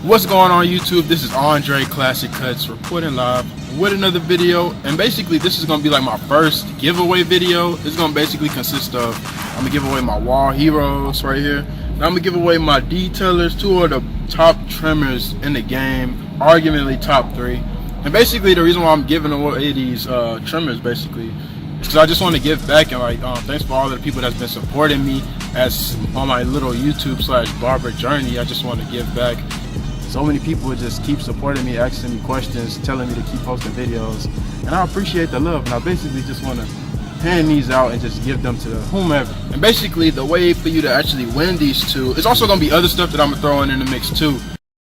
What's going on YouTube? This is Andre ClassicCuts reporting live with another video, and basically this is gonna be like my first giveaway video. It's gonna basically consist of I'm gonna give away my Wahl heroes right here, and I'm gonna give away my detailers, two of the top trimmers in the game, arguably top 3. And basically the reason why I'm giving away these trimmers basically is because I just want to give back, and like thanks for all the people that's been supporting me as on my little YouTube / Barber journey. I just want to give back. So many people just keep supporting me, asking me questions, telling me to keep posting videos, and I appreciate the love. And I basically just want to hand these out and just give them to whomever. And basically the way for you to actually win these two, it's also going to be other stuff that I'm throwing in the mix too.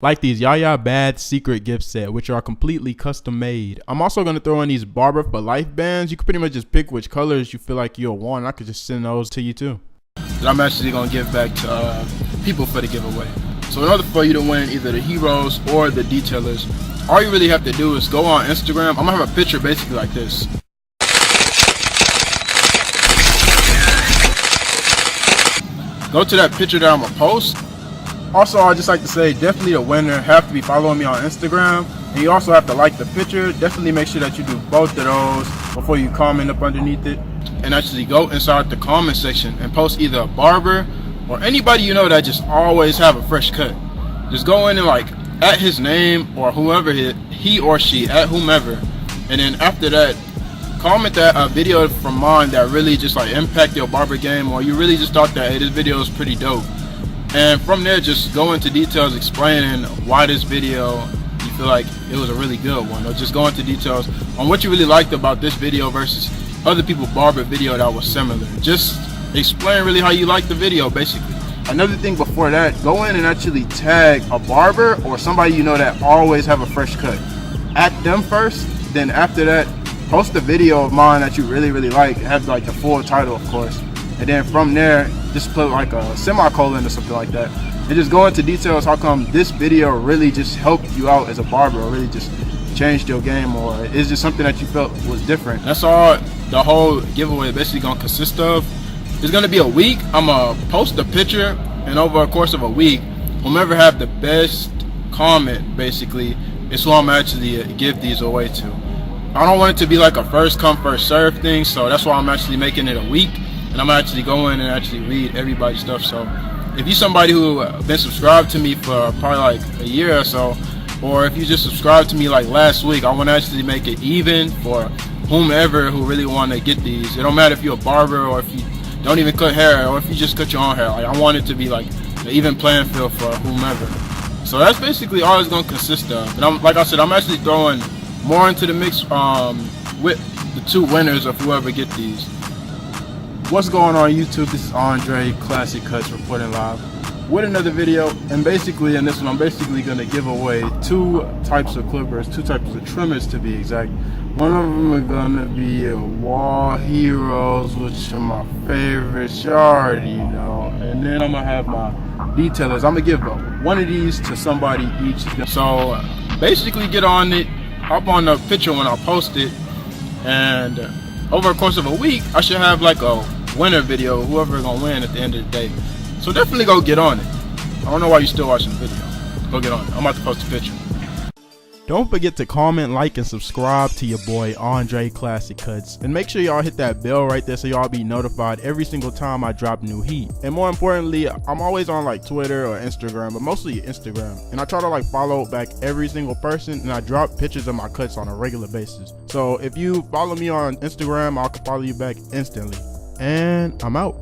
Like these Yaya Bad secret gift set, which are completely custom made. I'm also going to throw in these Barber for Life bands. You can pretty much just pick which colors you feel like you'll want. I could just send those to you too. That I'm actually going to give back to people for the giveaway. So in order for you to win either the heroes or the detailers, all you really have to do is go on Instagram. I'm gonna have a picture basically like this. Go to that picture that I'm gonna post. Also, I just like to say, definitely the winner have to be following me on Instagram, and you also have to like the picture. Definitely make sure that you do both of those before you comment up underneath it, and actually go inside the comment section and post either a Barber or anybody you know that just always have a fresh cut. Just go in and like at his name or whoever he or she, at whomever, and then after that comment that video from mine that really just like impact your barber game, or you really just thought that, hey, this video is pretty dope. And from there just go into details explaining why this video you feel like it was a really good one, or just go into details on what you really liked about this video versus other people's barber video that was similar. Just explain really how you like the video basically. Another thing before that, go in and actually tag a barber or somebody you know that always have a fresh cut. At them first, then after that post a video of mine that you really like, have like the full title of course, and then from there just put like a semicolon or something like that, and just go into details how come this video really just helped you out as a barber, or really just changed your game, or is just something that you felt was different. That's all the whole giveaway is basically gonna consist of. It's gonna be a week. I'm gonna post a picture, and over a course of a week, whomever have the best comment basically is who I'm actually give these away to. I don't want it to be like a first come first serve thing, so that's why I'm actually making it a week, and I'm actually going and actually read everybody's stuff. So if you're somebody who been subscribed to me for probably like a year or so, or if you just subscribed to me like last week, I want to actually make it even for whomever who really want to get these. It don't matter if you're a barber or if you don't even cut hair, or if you just cut your own hair. Like, I want it to be like an even playing field for whomever. So that's basically all it's gonna consist of. And like I said, I'm actually throwing more into the mix with the two winners of whoever get these. What's going on YouTube? This is Andre ClassicCuts reporting live with another video, and basically in this one I'm basically gonna give away two types of clippers, two types of trimmers to be exact. One of them are gonna be a Wahl heroes, which are my favorites, you already know. And then I'm gonna have my detailers. I'm gonna give one of these to somebody each. So basically get on it, hop on the picture when I post it, and over the course of a week I should have like a winner video, whoever gonna win at the end of the day. So definitely go get on it. I don't know why you're still watching the video. Go get on it. I'm about to post a picture. Don't forget to comment, like, and subscribe to your boy Andre ClassicCuts, and make sure y'all hit that bell right there so y'all be notified every single time I drop new heat. And more importantly, I'm always on like Twitter or Instagram, but mostly Instagram, and I try to like follow back every single person, and I drop pictures of my cuts on a regular basis. So if you follow me on Instagram, I'll follow you back instantly. And I'm out.